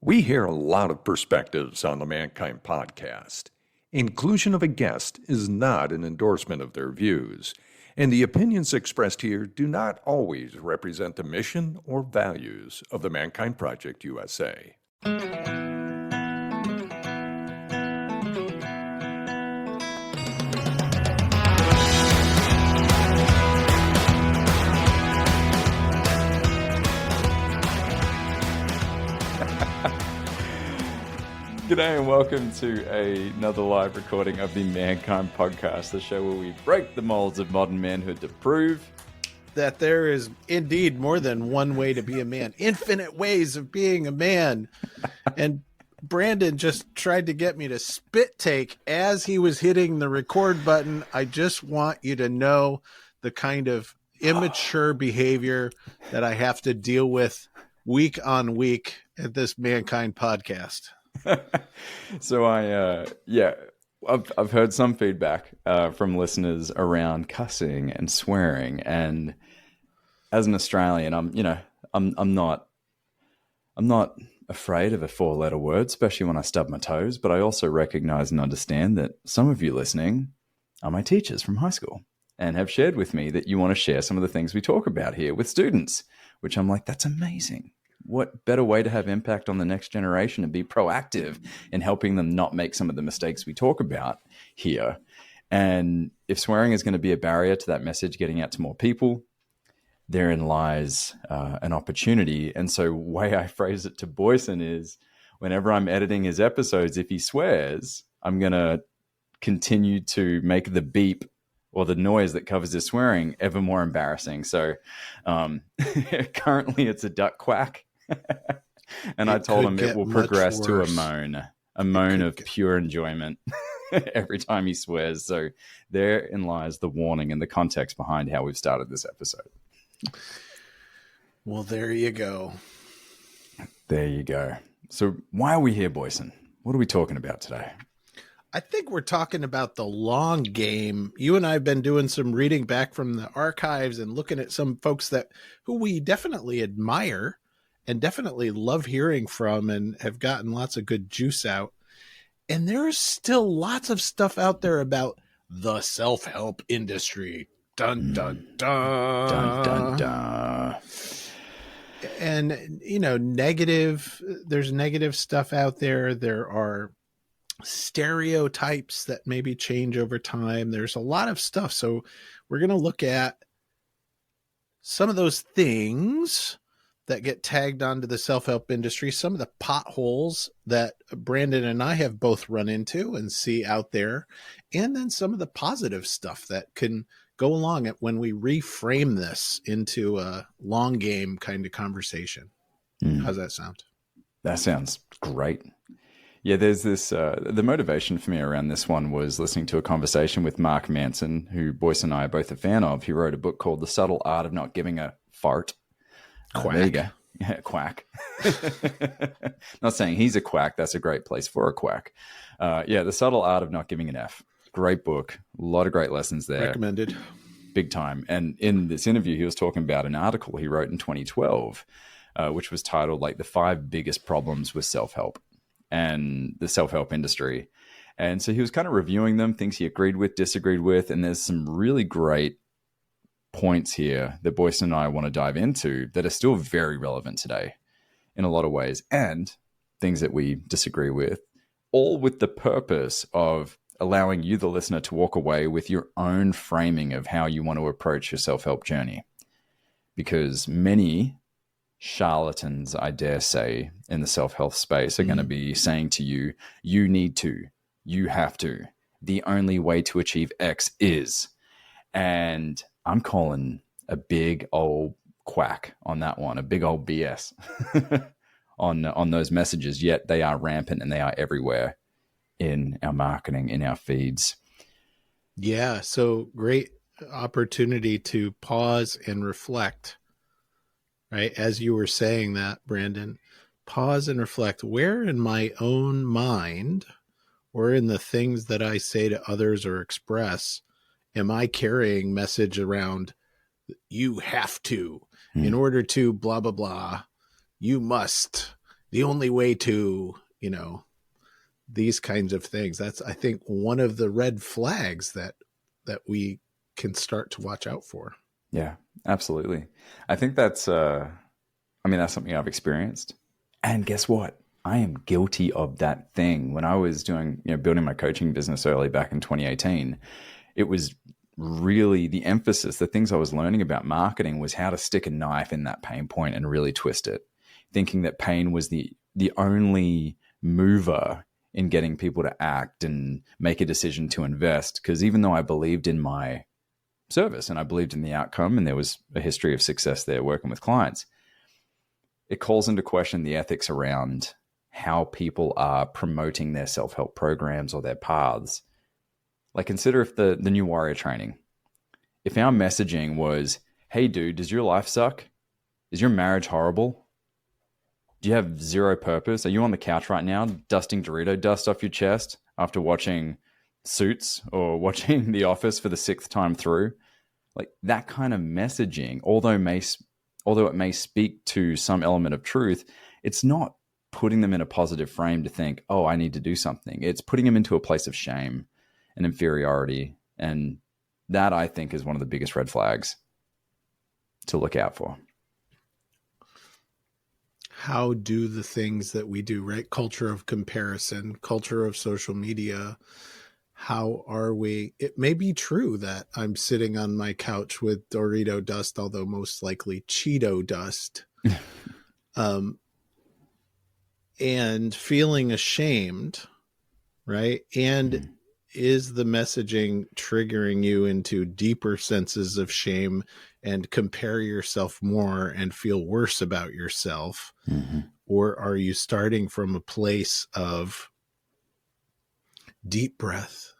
We hear a lot of perspectives on the Mankind podcast. Inclusion of a guest is not an endorsement of their views, and the opinions expressed here do not always represent the mission or values of the Mankind Project USA. G'day and welcome to another live recording of the Mankind Podcast, the show where we break the molds of modern manhood to prove that there is indeed more than one way to be a man, infinite ways of being a man. And Brandon just tried to get me to spit take as he was hitting the record button. I just want you to know the kind of immature behavior that I have to deal with week on week at this Mankind Podcast. So I've heard some feedback from listeners around cussing and swearing, and as an Australian, I'm not afraid of a 4-letter word, especially when I stub my toes. But I also recognize and understand that some of you listening are my teachers from high school and have shared with me that you want to share some of the things we talk about here with students, which I'm like, that's amazing. What better way to have impact on the next generation and be proactive in helping them not make some of the mistakes we talk about here? And if swearing is going to be a barrier to that message getting out to more people, therein lies an opportunity. And so the way I phrase it to Boyson is, whenever I'm editing his episodes, if he swears, I'm going to continue to make the beep or the noise that covers his swearing ever more embarrassing. So currently it's a duck quack. And I told him it will progress to a moan of pure enjoyment every time he swears. So therein lies the warning and the context behind how we've started this episode. Well, there you go. There you go. So why are we here, Boyson? What are we talking about today? I think we're talking about the long game. You and I have been doing some reading back from the archives and looking at some folks who we definitely admire and definitely love hearing from and have gotten lots of good juice out. And there's still lots of stuff out there about the self-help industry. Dun, dun, dun. Dun, dun, dun. And, there's negative stuff out there. There are stereotypes that maybe change over time. There's a lot of stuff. So we're going to look at some of those things that get tagged onto the self-help industry, some of the potholes that Brandon and I have both run into and see out there, and then some of the positive stuff that can go along it when we reframe this into a long game kind of conversation. How's that sound? That sounds great. Yeah, there's this, the motivation for me around this one was listening to a conversation with Mark Manson, who Boyce and I are both a fan of. He wrote a book called The Subtle Art of Not Giving a Fart. Quack. There you go. Yeah, quack. Not saying he's a quack. That's a great place for a quack. The Subtle Art of Not Giving an F. Great book. A lot of great lessons there. Recommended. Big time. And in this interview, he was talking about an article he wrote in 2012, which was titled like the 5 biggest problems with self-help and the self-help industry. And so he was kind of reviewing them, things he agreed with, disagreed with, and there's some really great points here that Boyce and I want to dive into that are still very relevant today in a lot of ways, and things that we disagree with, all with the purpose of allowing you, the listener, to walk away with your own framing of how you want to approach your self-help journey. Because many charlatans, I dare say, in the self-help space are going to be saying to you, you need to, you have to, the only way to achieve X is. And I'm calling a big old quack on that one, a big old BS on those messages, yet they are rampant and they are everywhere in our marketing, in our feeds. Yeah, so great opportunity to pause and reflect, right? As you were saying that, Brandon, pause and reflect. Where in my own mind or in the things that I say to others or express am I carrying message around you have to, in order to blah, blah, blah, you must, the only way to, these kinds of things. That's, I think, one of the red flags that we can start to watch out for. Yeah, absolutely. I think that's that's something I've experienced. And guess what? I am guilty of that thing. When I was doing, building my coaching business early back in 2018, it was really the emphasis, the things I was learning about marketing was how to stick a knife in that pain point and really twist it, thinking that pain was the only mover in getting people to act and make a decision to invest. Because even though I believed in my service and I believed in the outcome and there was a history of success there working with clients, it calls into question the ethics around how people are promoting their self-help programs or their paths. Like, consider if the new warrior training, if our messaging was, hey dude, does your life suck? Is your marriage horrible? Do you have zero purpose? Are you on the couch right now dusting Dorito dust off your chest after watching Suits or watching The Office for the 6th time through? Like, that kind of messaging, although it may speak to some element of truth, it's not putting them in a positive frame to think, oh, I need to do something. It's putting them into a place of shame and inferiority. And that, I think, is one of the biggest red flags to look out for. How do the things that we do, right? Culture of comparison, culture of social media. How are we? It may be true that I'm sitting on my couch with Dorito dust, although most likely Cheeto dust, and feeling ashamed, right? And is the messaging triggering you into deeper senses of shame and compare yourself more and feel worse about yourself? Mm-hmm. Or are you starting from a place of deep breath,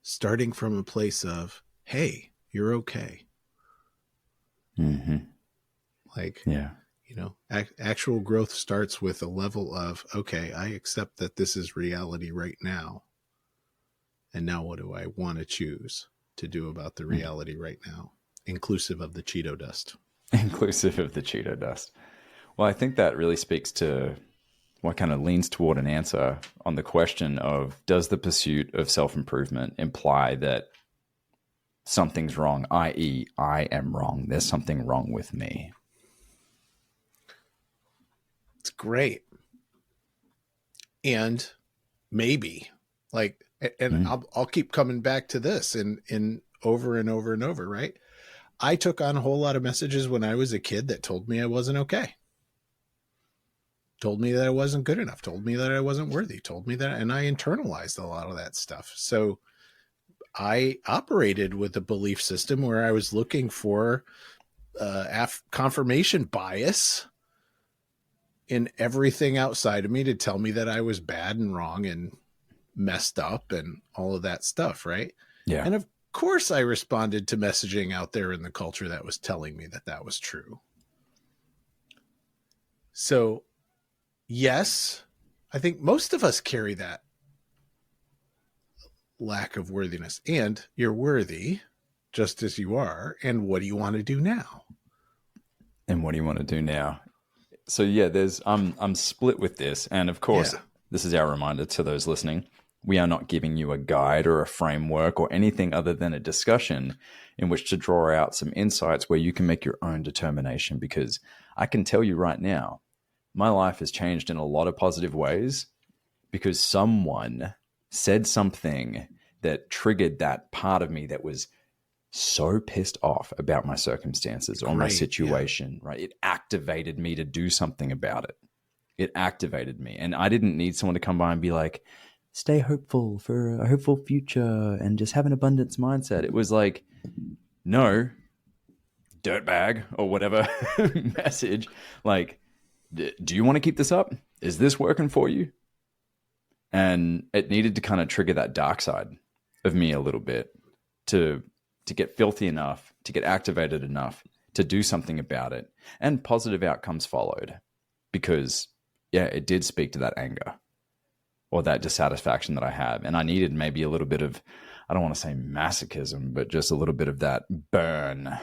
starting from a place of, hey, you're okay? Mm-hmm. Like, yeah. Actual growth starts with a level of, okay, I accept that this is reality right now. And now what do I want to choose to do about the reality right now, inclusive of the Cheeto dust? Inclusive of the Cheeto dust. Well, I think that really speaks to what kind of leans toward an answer on the question of, does the pursuit of self-improvement imply that something's wrong, i.e., I am wrong, there's something wrong with me? It's great. And maybe, like, and I'll keep coming back to this in over and over and over, right? I took on a whole lot of messages when I was a kid that told me I wasn't okay. Told me that I wasn't good enough, told me that I wasn't worthy, told me that, and I internalized a lot of that stuff. So I operated with a belief system where I was looking for confirmation bias in everything outside of me to tell me that I was bad and wrong and messed up and all of that stuff, right? Yeah. And of course I responded to messaging out there in the culture that was telling me that that was true. So yes, I think most of us carry that lack of worthiness, and you're worthy just as you are. And what do you want to do now? And what do you want to do now? So yeah, I'm split with this. And of course, This is our reminder to those listening. We are not giving you a guide or a framework or anything other than a discussion in which to draw out some insights where you can make your own determination. Because I can tell you right now, my life has changed in a lot of positive ways because someone said something that triggered that part of me that was so pissed off about my circumstances or my situation, right? It activated me to do something about it. It activated me. And I didn't need someone to come by and be like, stay hopeful for a hopeful future and just have an abundance mindset. It was like, no, dirtbag or whatever message. Like, do you want to keep this up? Is this working for you? And it needed to kind of trigger that dark side of me a little bit to get filthy enough, to get activated enough to do something about it. And positive outcomes followed because, it did speak to that anger or that dissatisfaction that I have. And I needed maybe a little bit of, I don't want to say masochism, but just a little bit of that burn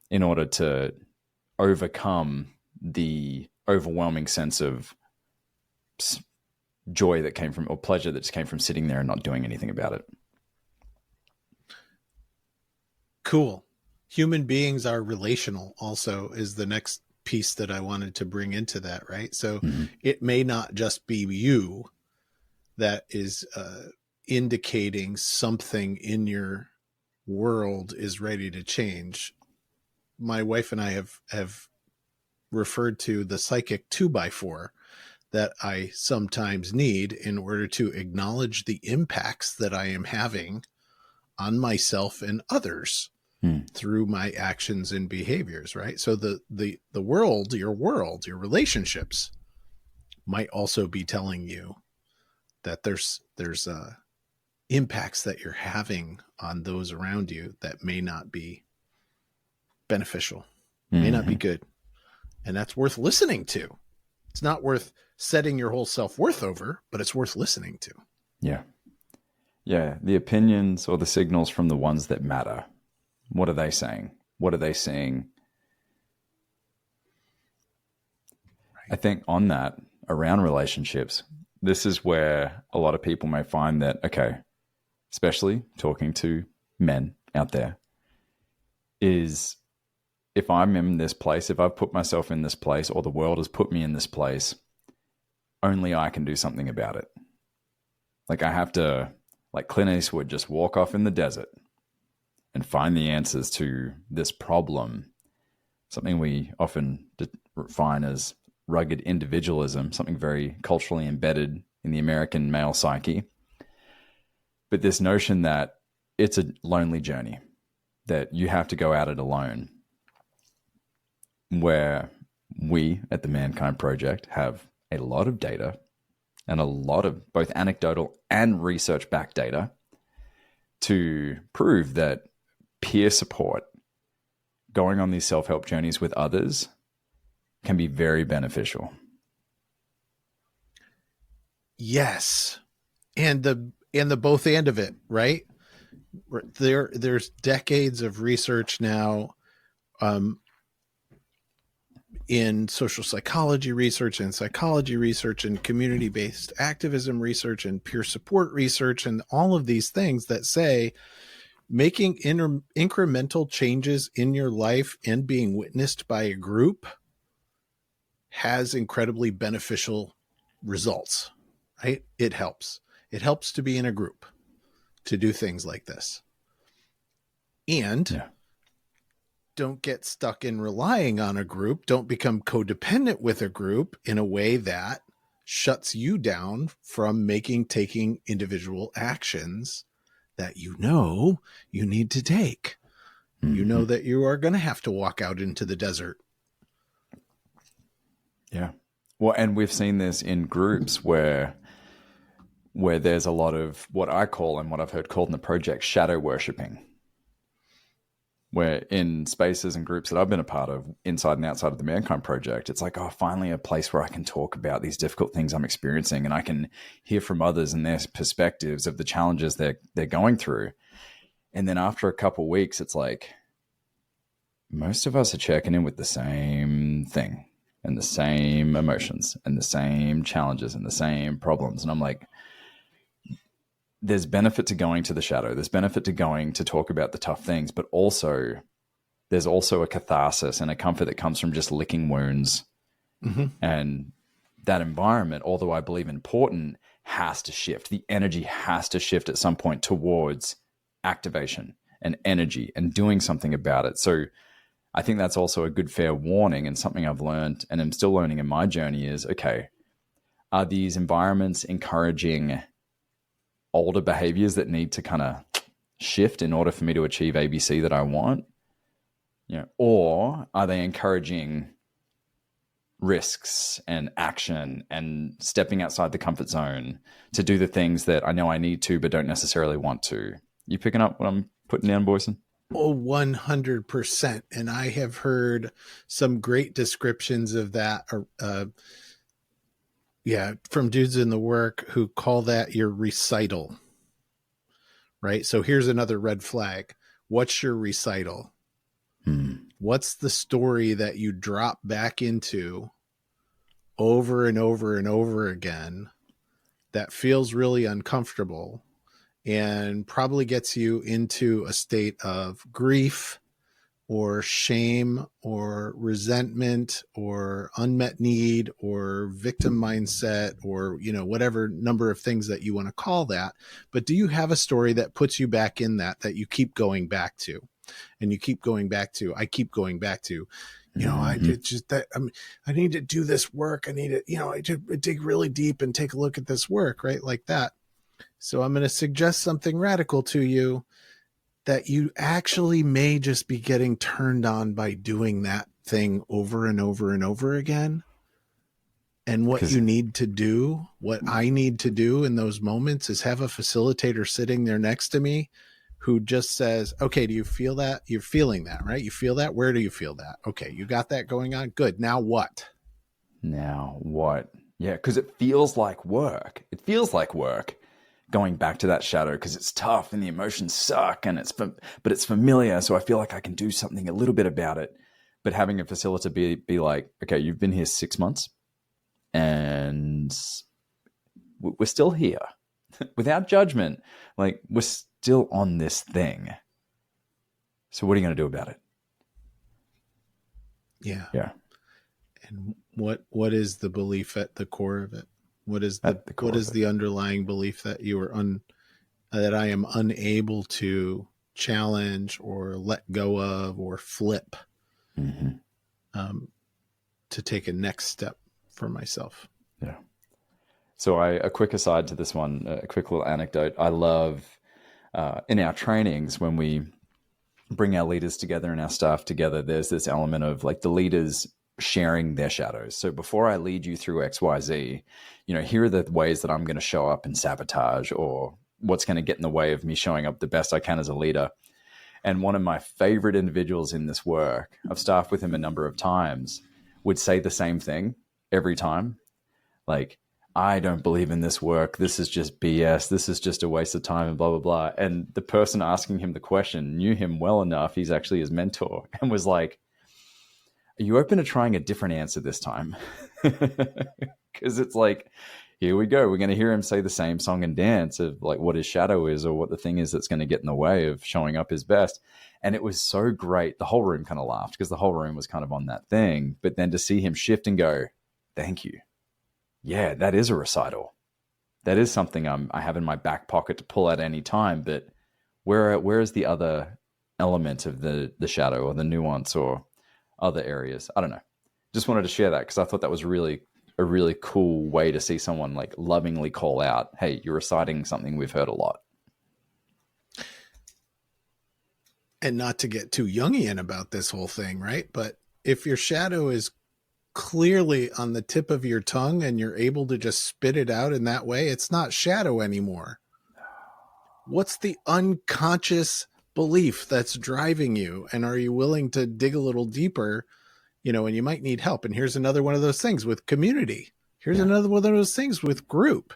in order to overcome the overwhelming sense of joy that came from, or pleasure that just came from sitting there and not doing anything about it. Cool. Human beings are relational also is the next piece that I wanted to bring into that, right? So it may not just be you that is indicating something in your world is ready to change. My wife and I have referred to the psychic 2x4 that I sometimes need in order to acknowledge the impacts that I am having on myself and others through my actions and behaviors, right? So the world, your relationships might also be telling you that there's impacts that you're having on those around you that may not be beneficial, may not be good. And that's worth listening to. It's not worth setting your whole self-worth over, but it's worth listening to. Yeah. Yeah. The opinions or the signals from the ones that matter. What are they saying? What are they seeing? Right. I think on that, around relationships, this is where a lot of people may find that, okay, especially talking to men out there, is if I'm in this place, if I've put myself in this place, or the world has put me in this place, only I can do something about it. Like I have to, like Clint Eastwood, just walk off in the desert and find the answers to this problem. Something we often define as rugged individualism, something very culturally embedded in the American male psyche. But this notion that it's a lonely journey, that you have to go at it alone, where we at the Mankind Project have a lot of data and a lot of both anecdotal and research-backed data to prove that peer support, going on these self-help journeys with others, can be very beneficial. Yes. And the both end of it, right? There's decades of research now in social psychology research and psychology research and community-based activism research and peer support research and all of these things that say making incremental changes in your life and being witnessed by a group has incredibly beneficial results, right? It helps. It helps to be in a group to do things like this. And don't get stuck in relying on a group. Don't become codependent with a group in a way that shuts you down from taking individual actions that you need to take. You know that you are going to have to walk out into the desert. Yeah. Well, and we've seen this in groups where there's a lot of what I call, and what I've heard called in the project, shadow worshipping, where in spaces and groups that I've been a part of, inside and outside of the Mankind Project, it's like, oh, finally a place where I can talk about these difficult things I'm experiencing, and I can hear from others and their perspectives of the challenges they're going through. And then after a couple of weeks, it's like, most of us are checking in with the same thing and the same emotions and the same challenges and the same problems. And I'm like, there's benefit to going to the shadow. There's benefit to going to talk about the tough things, but there's also a catharsis and a comfort that comes from just licking wounds. And that environment, although I believe important, has to shift. The energy has to shift at some point towards activation and energy and doing something about it. So I think that's also a good fair warning, and something I've learned and I'm still learning in my journey is, okay, are these environments encouraging older behaviors that need to kind of shift in order for me to achieve ABC that I want? Or are they encouraging risks and action and stepping outside the comfort zone to do the things that I know I need to, but don't necessarily want to? You picking up what I'm putting down, Boyson? Oh, 100%. And I have heard some great descriptions of that. From dudes in the work who call that your recital, right? So here's another red flag. What's your recital? What's the story that you drop back into over and over and over again that feels really uncomfortable and probably gets you into a state of grief or shame or resentment or unmet need or victim mindset or, whatever number of things that you want to call that. But do you have a story that puts you back in that you keep going back to, and you keep going back to? I keep going back to, I did just that. I need to do this work. I need to, I dig really deep and take a look at this work, right? Like that. So I'm going to suggest something radical to you, that you actually may just be getting turned on by doing that thing over and over and over again. And what you need to do, what I need to do in those moments, is have a facilitator sitting there next to me who just says, okay, do you feel that? You're feeling that, right? You feel that? Where do you feel that? Okay, you got that going on? Good. Now what? Now what? Yeah, because it feels like work. It feels like work. Going back to that shadow because it's tough and the emotions suck and but it's familiar, so I feel like I can do something a little bit about it. But having a facilitator be like, okay, you've been here 6 months and we're still here without judgment. Like, we're still on this thing. So what are you going to do about it? Yeah. Yeah. And what is the belief at the core of it? What is the underlying belief that that I am unable to challenge or let go of or flip, to take a next step for myself? Yeah. So a quick aside to this one, a quick little anecdote. I love in our trainings when we bring our leaders together and our staff together, there's this element of like the leaders sharing their shadows. So before I lead you through XYZ, here are the ways that I'm going to show up and sabotage, or what's going to get in the way of me showing up the best I can as a leader. And one of my favorite individuals in this work, I've staffed with him a number of times, would say the same thing every time. Like, I don't believe in this work. This is just BS. This is just a waste of time and blah, blah, blah. And the person asking him the question knew him well enough. He's actually his mentor, and was like, are you open to trying a different answer this time? Because it's like, here we go. We're going to hear him say the same song and dance of like what his shadow is or what the thing is that's going to get in the way of showing up his best. And it was so great. The whole room kind of laughed because the whole room was kind of on that thing. But then to see him shift and go, thank you. Yeah, that is a recital. That is something I have in my back pocket to pull at any time. But where is the other element of the shadow or the nuance or other areas? I don't know. Just wanted to share that because I thought that was a really cool way to see someone like lovingly call out, hey, you're reciting something we've heard a lot. And not to get too Jungian about this whole thing, right? But if your shadow is clearly on the tip of your tongue and you're able to just spit it out in that way, it's not shadow anymore. What's the unconscious belief that's driving you? And are you willing to dig a little deeper? And you might need help. And here's another one of those things with community. Here's another one of those things with group.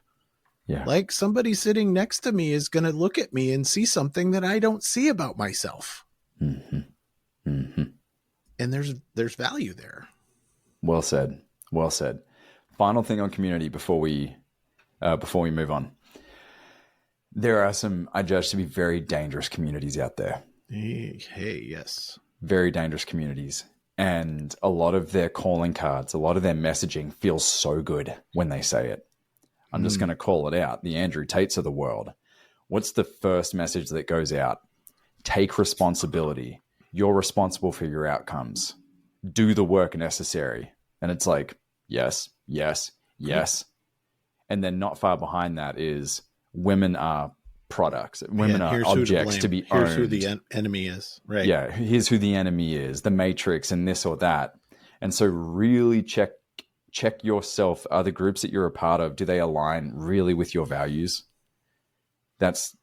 Yeah. Like somebody sitting next to me is going to look at me and see something that I don't see about myself. Mm-hmm. Mm-hmm. And there's value there. Well said. Well said. Final thing on community before we move on. There are some I judge to be very dangerous communities out there. Hey, yes. Very dangerous communities. And a lot of their calling cards, a lot of their messaging feels so good when they say it. I'm just going to call it out. The Andrew Tates of the world. What's the first message that goes out? Take responsibility. You're responsible for your outcomes. Do the work necessary. And it's like, yes, yes, yes. And then not far behind that is women are products. Women are objects to be owned. Here's who the enemy is. Right. Yeah. Here's who the enemy is, the matrix and this or that. And so really check yourself. Are the groups that you're a part of, do they align really with your values? That's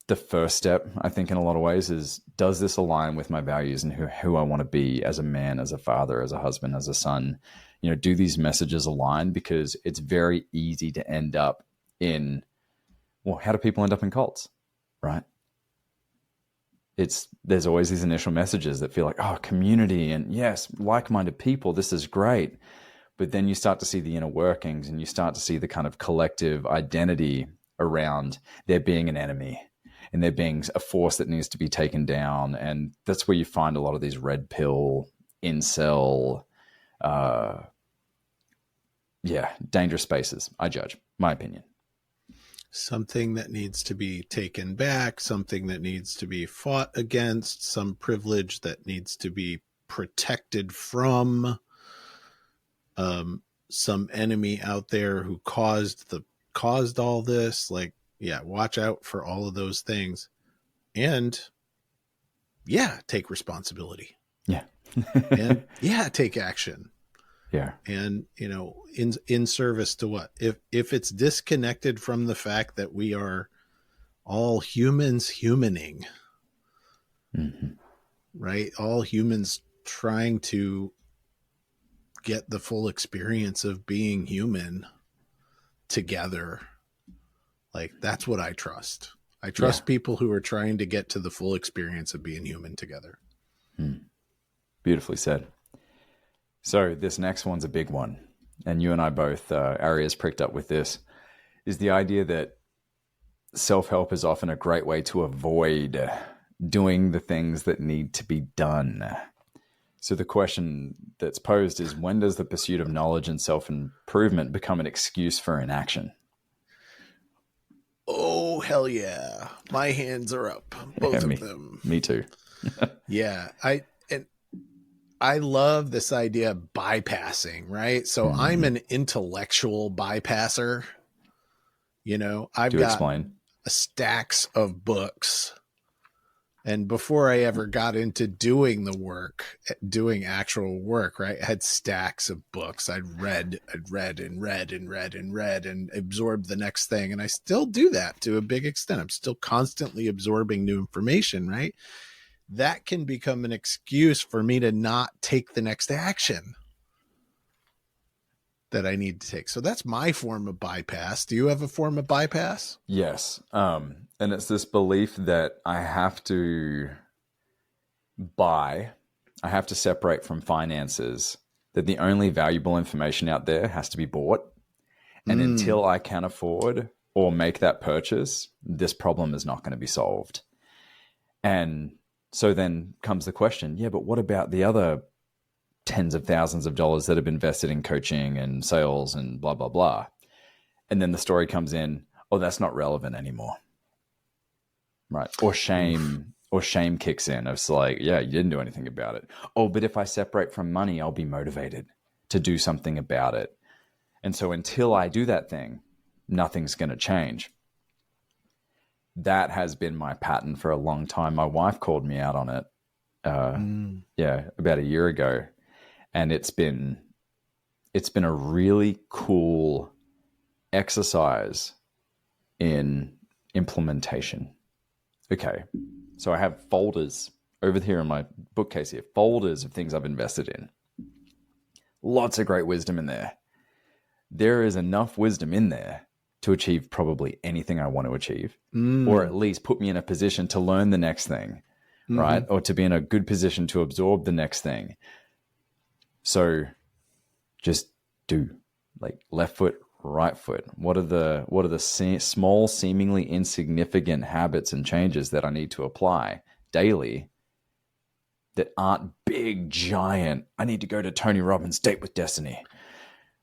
the first step, I think, in a lot of ways is, does this align with my values and who I want to be as a man, as a father, as a husband, as a son? Do these messages align? Because it's very easy to end up in, well, how do people end up in cults, right? There's always these initial messages that feel like, oh, community and yes, like-minded people, this is great. But then you start to see the inner workings, and you start to see the kind of collective identity around there being an enemy and there being a force that needs to be taken down. And that's where you find a lot of these red pill, incel, dangerous spaces, I judge, my opinion. Something that needs to be taken back, something that needs to be fought against, some privilege that needs to be protected from, some enemy out there who caused all this. Like, yeah, watch out for all of those things. And yeah, take responsibility. Yeah. And yeah, take action. Yeah. And, you know, in service to what? If it's disconnected from the fact that we are all humans humaning, right? All humans trying to get the full experience of being human together. Like, that's what I trust. I trust people who are trying to get to the full experience of being human together. Beautifully said. So this next one's a big one, and you and I both, our ears pricked up with this, is the idea that self-help is often a great way to avoid doing the things that need to be done. So the question that's posed is, when does the pursuit of knowledge and self-improvement become an excuse for inaction? Oh, hell yeah. My hands are up. Both of them. Me too. Yeah. I love this idea of bypassing, right? So I'm an intellectual bypasser. You know, I've got stacks of books. And before I ever got into doing the work, doing actual work, right, I had stacks of books. I'd read and absorbed the next thing. And I still do that to a big extent. I'm still constantly absorbing new information, right? That can become an excuse for me to not take the next action that I need to take. So that's my form of bypass. Do you have a form of bypass? Yes. And it's this belief that I have to separate from finances, that the only valuable information out there has to be bought. And until I can afford or make that purchase, this problem is not going to be solved. And so then comes the question, but what about the other tens of thousands of dollars that have been invested in coaching and sales and blah, blah, blah? And then the story comes in, oh, that's not relevant anymore. Right. Or shame kicks in. It's like, you didn't do anything about it. Oh, but if I separate from money, I'll be motivated to do something about it. And so until I do that thing, nothing's going to change. That has been my pattern for a long time. My wife called me out on it, about a year ago. And it's been a really cool exercise in implementation. Okay, so I have folders over here in my bookcase here, folders of things I've invested in. Lots of great wisdom in there. There is enough wisdom in there to achieve probably anything I want to achieve, or at least put me in a position to learn the next thing, right? Or to be in a good position to absorb the next thing. So just do, like, left foot, right foot. What are the small, seemingly insignificant habits and changes that I need to apply daily that aren't big, giant, I need to go to Tony Robbins' Date with Destiny,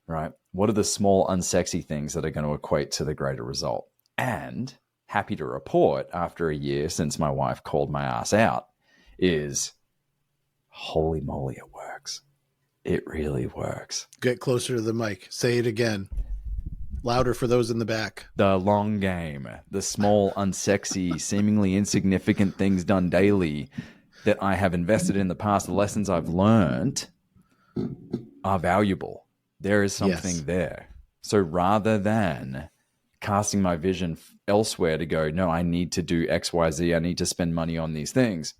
right? What are the small, unsexy things that are going to equate to the greater result? And happy to report, after a year since my wife called my ass out, is holy moly, it works. It really works. Get closer to the mic. Say it again. Louder for those in the back. The long game, the small, unsexy, seemingly insignificant things done daily that I have invested in the past, the lessons I've learned are valuable. There is something there. So rather than casting my vision elsewhere to go, no, I need to do X, Y, Z, I need to spend money on these things.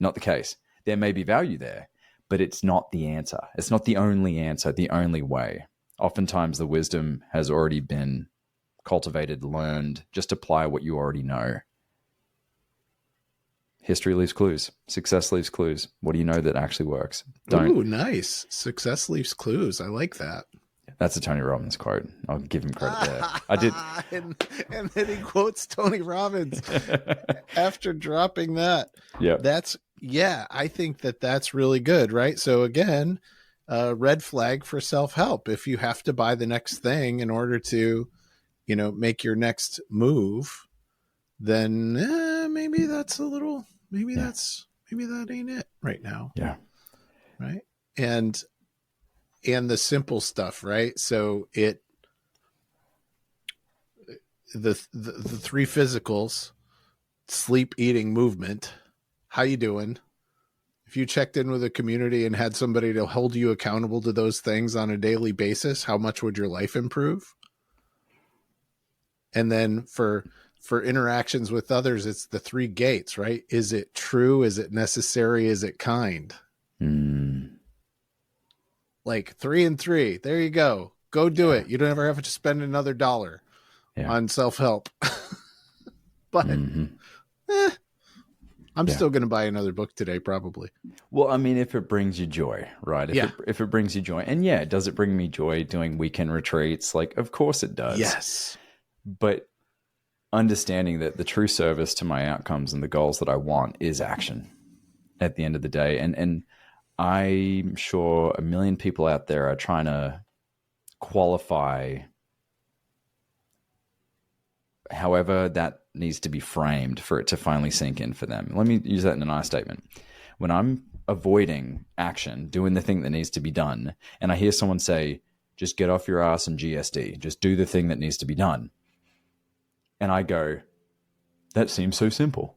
Not the case. There may be value there, but it's not the answer. It's not the only answer, the only way. Oftentimes the wisdom has already been cultivated, learned. Just apply what you already know. History leaves clues. Success leaves clues. What do you know that actually works? Ooh, nice. Success leaves clues. I like that. That's a Tony Robbins quote. I'll give him credit there. I did. and then he quotes Tony Robbins after dropping that. Yeah. I think that's really good, right? So again, red flag for self-help. If you have to buy the next thing in order to, make your next move, then maybe that's a little, maybe that ain't it right now. Yeah. Right. And the simple stuff, right? So the three physicals: sleep, eating, movement. How you doing? If you checked in with a community and had somebody to hold you accountable to those things on a daily basis, how much would your life improve? And then for interactions with others, it's the three gates, right? Is it true? Is it necessary? Is it kind? Like 3 and 3. There you go. Go do it. You don't ever have to spend another dollar on self-help. But I'm still going to buy another book today, probably. Well, I mean, if it brings you joy, right? If it brings you joy. And does it bring me joy doing weekend retreats? Like, of course it does. Yes. But understanding that the true service to my outcomes and the goals that I want is action at the end of the day. And I'm sure a million people out there are trying to qualify however that needs to be framed for it to finally sink in for them. Let me use that in an I statement. When I'm avoiding action, doing the thing that needs to be done, and I hear someone say, just get off your ass and GSD, just do the thing that needs to be done. And I go, that seems so simple.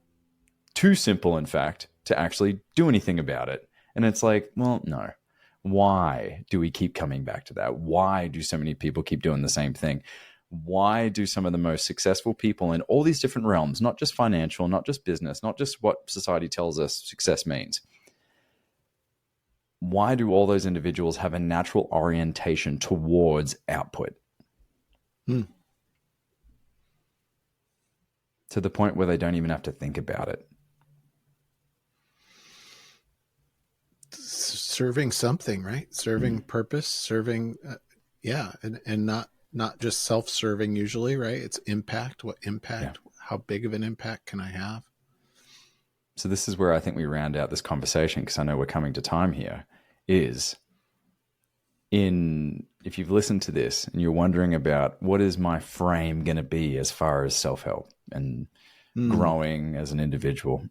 Too simple, in fact, to actually do anything about it. And it's like, well, no. Why do we keep coming back to that? Why do so many people keep doing the same thing? Why do some of the most successful people in all these different realms, not just financial, not just business, not just what society tells us success means, why do all those individuals have a natural orientation towards output? To the point where they don't even have to think about it. Serving something, right? Serving purpose, serving, and not just self-serving usually, right? It's impact. What impact? Yeah. How big of an impact can I have? So this is where I think we round out this conversation, because I know we're coming to time here, is if you've listened to this and you're wondering about what is my frame going to be as far as self-help and growing as an individual,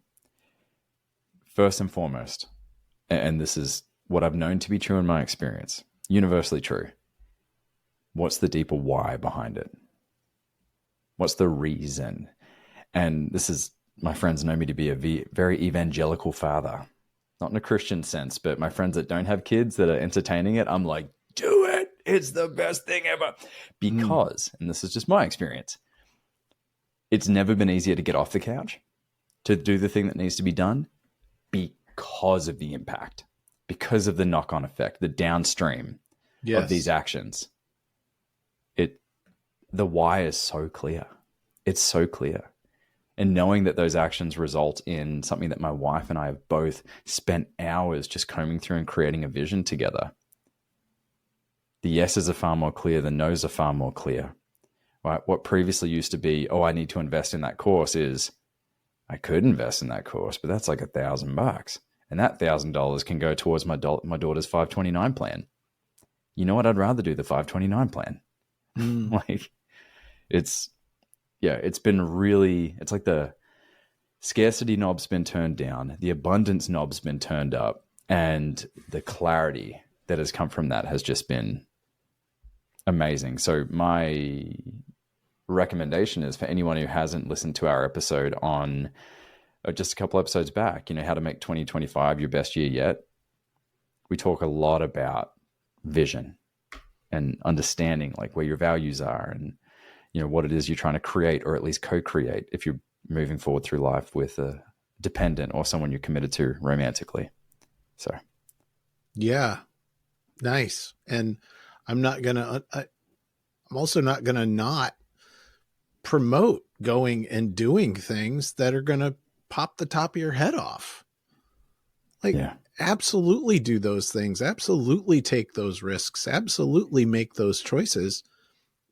first and foremost, and this is what I've known to be true in my experience, universally true, what's the deeper why behind it? What's the reason? And this is, my friends know me to be a very evangelical father, not in a Christian sense, but my friends that don't have kids that are entertaining it, I'm like, do it. It's the best thing ever. Because, and this is just my experience, it's never been easier to get off the couch, to do the thing that needs to be done, because of the impact, because of the knock-on effect, the downstream of these actions. The why is so clear. It's so clear. And knowing that those actions result in something that my wife and I have both spent hours just combing through and creating a vision together. The yeses are far more clear. The nos are far more clear. Right? What previously used to be, I need to invest in that course, is I could invest in that course, but that's like $1,000. And that $1,000 can go towards my daughter's 529 plan. You know what? I'd rather do the 529 plan. Like, it's been really, it's like the scarcity knob's been turned down, the abundance knob's been turned up, and the clarity that has come from that has just been amazing. So my recommendation is for anyone who hasn't listened to our episode on just a couple episodes back, how to make 2025 your best year yet. We talk a lot about vision and understanding like where your values are and what it is you're trying to create, or at least co-create if you're moving forward through life with a dependent or someone you're committed to romantically. So, yeah, nice. And I'm also not gonna not promote going and doing things that are gonna pop the top of your head off. Like, Yeah. absolutely do those things. Absolutely take those risks. Absolutely make those choices,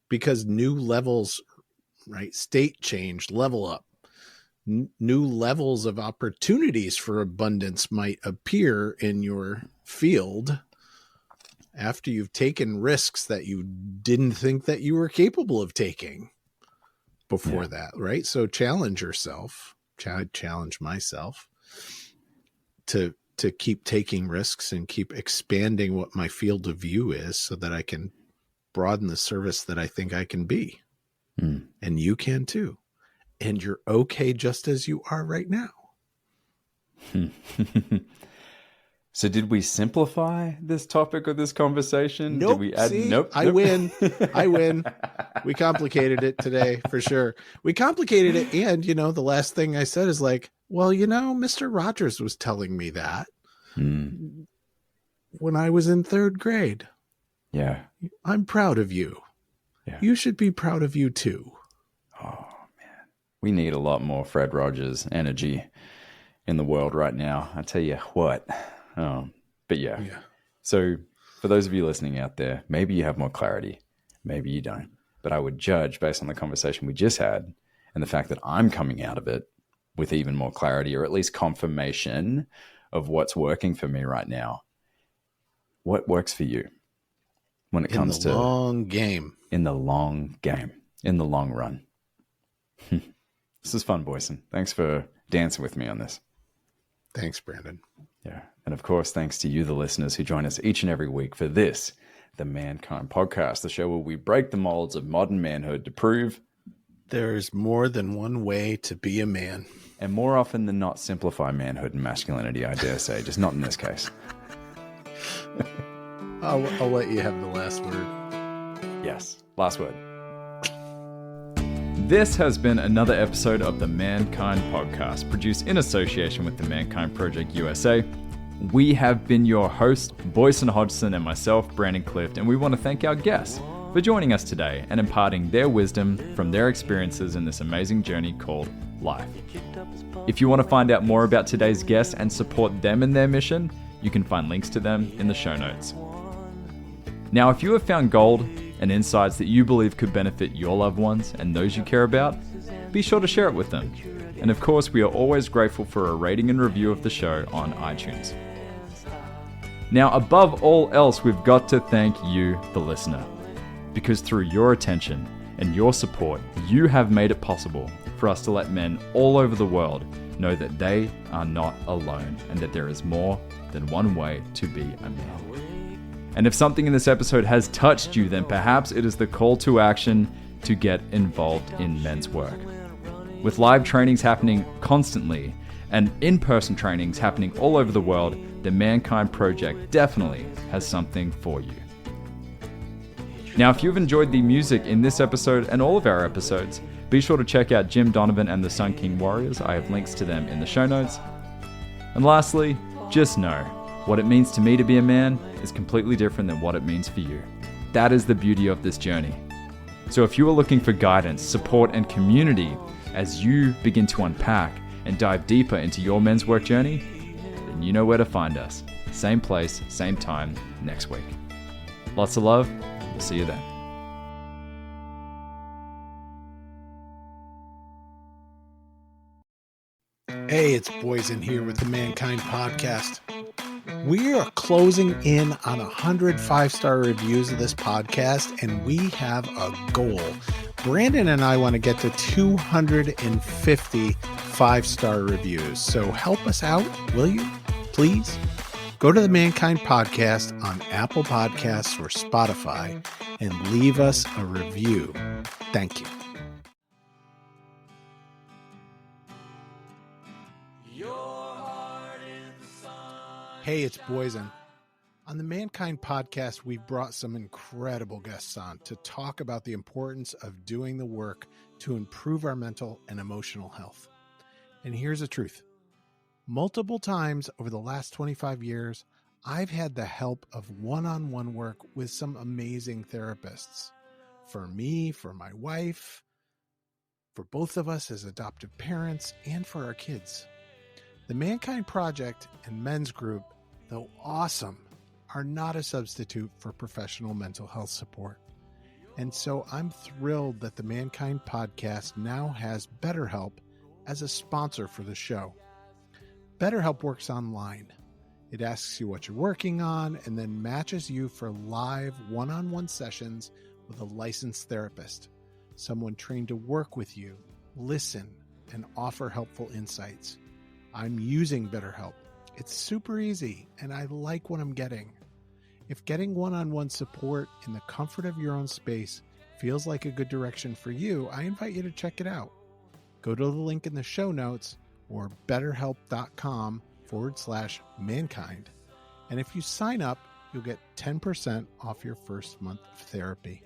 because new levels, right? State change, level up. New levels of opportunities for abundance might appear in your field after you've taken risks that you didn't think that you were capable of taking before that, right? So challenge yourself, challenge myself to keep taking risks and keep expanding what my field of view is, so that I can broaden the service that I think I can be. And you can too. And you're okay just as you are right now. So did we simplify this topic or this conversation? Nope. Did we add? See, Nope. I win. I win. We complicated it today for sure. We complicated it. And, the last thing I said is like, well, Mr. Rogers was telling me that when I was in 3rd grade. Yeah. I'm proud of you. Yeah. You should be proud of you too. Oh, man. We need a lot more Fred Rogers energy in the world right now. I tell you what. But yeah. So for those of you listening out there, maybe you have more clarity. Maybe you don't. But I would judge based on the conversation we just had and the fact that I'm coming out of it with even more clarity, or at least confirmation of what's working for me right now. What works for you when it comes to long game? In the long game, in the long run. This is fun, Boyson. Thanks for dancing with me on this. Thanks, Brandon. Yeah. And of course, thanks to you, the listeners who join us each and every week for this, the Mankind Podcast, the show where we break the molds of modern manhood to prove there's more than one way to be a man. And more often than not, simplify manhood and masculinity, I dare say, just not in this case. I'll let you have the last word. Yes, last word. This has been another episode of the Mankind Podcast, produced in association with the Mankind Project USA. We have been your hosts, Boyson Hodgson and myself, Brandon Clift, and we want to thank our guests for joining us today and imparting their wisdom from their experiences in this amazing journey called life. If you want to find out more about today's guests and support them in their mission, you can find links to them in the show notes. Now, if you have found gold and insights that you believe could benefit your loved ones and those you care about, be sure to share it with them. And of course, we are always grateful for a rating and review of the show on iTunes. Now, above all else, we've got to thank you, the listener, because through your attention and your support, you have made it possible for us to let men all over the world know that they are not alone and that there is more than one way to be a man. And if something in this episode has touched you, then perhaps it is the call to action to get involved in men's work. With live trainings happening constantly and in-person trainings happening all over the world, the Mankind Project definitely has something for you. Now, if you've enjoyed the music in this episode and all of our episodes, be sure to check out Jim Donovan and the Sun King Warriors. I have links to them in the show notes. And lastly, just know, what it means to me to be a man is completely different than what it means for you. That is the beauty of this journey. So if you are looking for guidance, support, and community as you begin to unpack and dive deeper into your men's work journey, then you know where to find us. Same place, same time, next week. Lots of love. We'll see you then. Hey, it's Boyson here with the Mankind Podcast. We are closing in on 100 5-star reviews of this podcast, and we have a goal. Brandon and I want to get to 250 5-star reviews. So help us out, will you? Please go to the Mankind Podcast on Apple Podcasts or Spotify and leave us a review. Thank you. Hey, it's Boyson. On the Mankind Podcast, we've brought some incredible guests on to talk about the importance of doing the work to improve our mental and emotional health. And here's the truth. Multiple times over the last 25 years, I've had the help of one-on-one work with some amazing therapists. For me, for my wife, for both of us as adoptive parents and for our kids. The Mankind Project and Men's Group, though awesome, are not a substitute for professional mental health support. And so I'm thrilled that the Mankind Podcast now has BetterHelp as a sponsor for the show. BetterHelp works online. It asks you what you're working on and then matches you for live one-on-one sessions with a licensed therapist, someone trained to work with you, listen, and offer helpful insights. I'm using BetterHelp. It's super easy, and I like what I'm getting. If getting one-on-one support in the comfort of your own space feels like a good direction for you, I invite you to check it out. Go to the link in the show notes or betterhelp.com/mankind. And if you sign up, you'll get 10% off your first month of therapy.